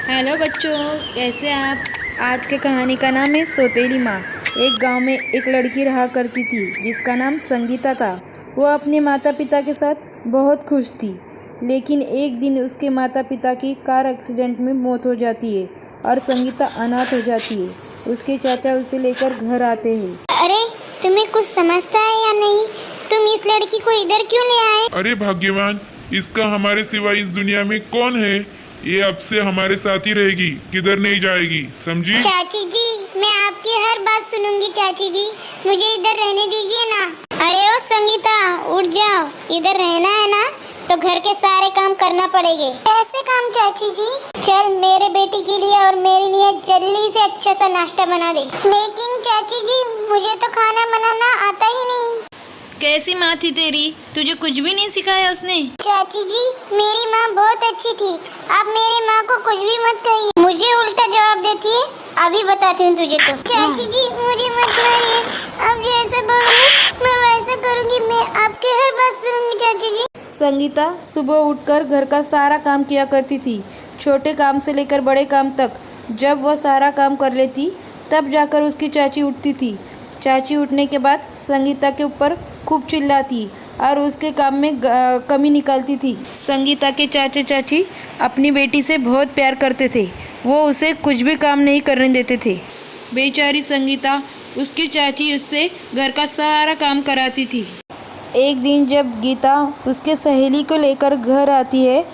Hello बच्चों, कैसे आप। आज की कहानी का नाम है सौतेली माँ। एक गांव में एक लड़की रहा करती थी जिसका नाम संगीता था। वो अपने माता पिता के साथ बहुत खुश थी, लेकिन एक दिन उसके माता पिता की कार एक्सीडेंट में मौत हो जाती है और संगीता अनाथ हो जाती है। उसके चाचा उसे लेकर घर आते हैं। अरे, तुम्हें कुछ समझता है या नहीं? तुम इस लड़की को इधर क्यों ले आए? अरे भाग्यवान, इसका हमारे सिवा इस दुनिया में कौन है। ये अब से हमारे साथ ही रहेगी, किधर नहीं जाएगी, समझी? चाची जी, मैं आपकी हर बात सुनूंगी। चाची जी, मुझे इधर रहने दीजिए ना। अरे ओ संगीता, उठ जाओ। इधर रहना है ना तो घर के सारे काम करना पड़ेंगे। कैसे काम चाची जी? चल, मेरे बेटी के लिए और मेरे लिए जल्दी से अच्छा सा नाश्ता बना दे। लेकिन चाची जी, मुझे तो खाना बनाना आता ही नहीं। कैसी माँ थी तेरी, तुझे कुछ भी नहीं सिखाया उसने? चाची जी, मेरी माँ बहुत अच्छी थी। आप मेरी माँ को कुछ भी मत कहिए, मुझे उल्टा जवाब देती है। अभी बताती हूँ तुझे तो। चाची जी, मुझे मत मारिए। आप जैसे बोलोगे मैं वैसा करूँगी। मैं आपकी हर बात सुनूंगी चाची जी। संगीता सुबह उठकर घर का सारा काम किया करती थी, छोटे काम से लेकर बड़े काम तक। जब वह सारा काम कर लेती तब जाकर उसकी चाची उठती थी। चाची उठने के बाद संगीता के ऊपर खूब चिल्लाती और उसके काम में कमी निकालती थी। संगीता के चाचा चाची अपनी बेटी से बहुत प्यार करते थे। वो उसे कुछ भी काम नहीं करने देते थे। बेचारी संगीता, उसकी चाची उससे घर का सारा काम कराती थी। एक दिन जब गीता उसके सहेली को लेकर घर आती है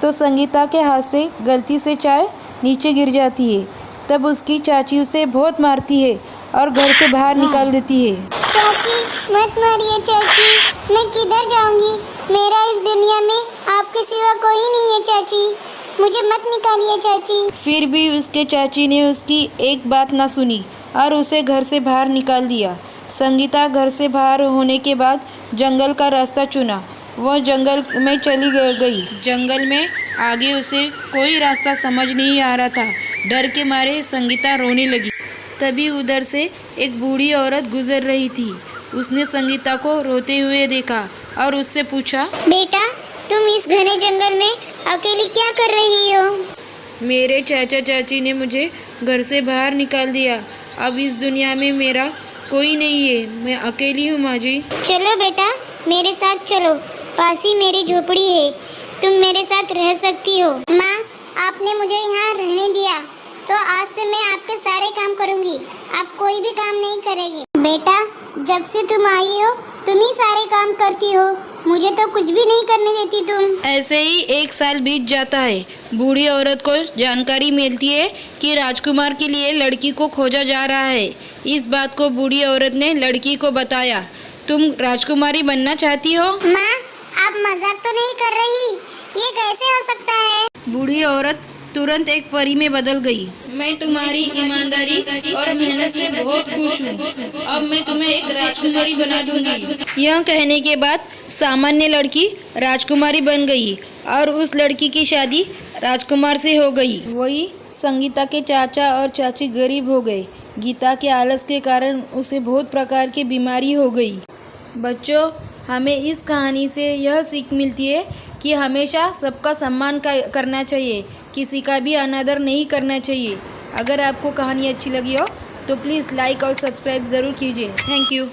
तो संगीता के हाथ से गलती से चाय नीचे गिर जाती है। तब उसकी चाची उसे बहुत मारती है और घर से बाहर निकाल देती है। चाची, मत मारिए चाची। मैं किधर जाऊंगी? मेरा इस दुनिया में आपके सिवा कोई नहीं है चाची। मुझे मत निकालिए चाची। फिर भी उसके चाची ने उसकी एक बात ना सुनी और उसे घर से बाहर निकाल दिया। संगीता घर से बाहर होने के बाद जंगल का रास्ता चुना। वह जंगल में चली गई। जंगल में आगे उसे कोई रास्ता समझ नहीं आ रहा था। डर के मारे संगीता रोने लगी। तभी उधर से एक बूढ़ी औरत गुजर रही थी। उसने संगीता को रोते हुए देखा और उससे पूछा, बेटा, तुम इस घने जंगल में अकेली क्या कर रही हो? मेरे चाचा चाची ने मुझे घर से बाहर निकाल दिया। अब इस दुनिया में मेरा कोई नहीं है, मैं अकेली हूँ माँ जी। चलो बेटा, मेरे साथ चलो। पास ही मेरी झोपड़ी है, तुम मेरे साथ रह सकती हो। माँ, आपने मुझे यहाँ रहने दिया तो आज से मैं आपके सारे काम करूँगी। आप कोई भी काम नहीं करेगी। बेटा, जब से तुम आई हो तुम ही सारे काम करती हो, मुझे तो कुछ भी नहीं करने देती तुम। ऐसे ही एक साल बीत जाता है। बूढ़ी औरत को जानकारी मिलती है कि राजकुमार के लिए लड़की को खोजा जा रहा है। इस बात को बूढ़ी औरत ने लड़की को बताया। तुम राजकुमारी बनना चाहती हो? माँ, आप मजाक तो नहीं कर रही? ये कैसे हो सकता है? बूढ़ी औरत तुरंत एक परी में बदल गई। मैं तुम्हारी ईमानदारी और मेहनत से बहुत खुश हूँ। अब मैं तुम्हें एक राजकुमारी बना दूंगी। यह कहने के बाद सामान्य लड़की राजकुमारी बन गई और उस लड़की की शादी राजकुमार से हो गई। वही संगीता के चाचा और चाची गरीब हो गए। गीता के आलस के कारण उसे बहुत प्रकार की बीमारी हो गई। बच्चों, हमें इस कहानी से यह सीख मिलती है कि हमेशा सबका सम्मान करना चाहिए, किसी का भी अनादर नहीं करना चाहिए। अगर आपको कहानी अच्छी लगी हो तो प्लीज़ लाइक और सब्सक्राइब ज़रूर कीजिए। Thank you.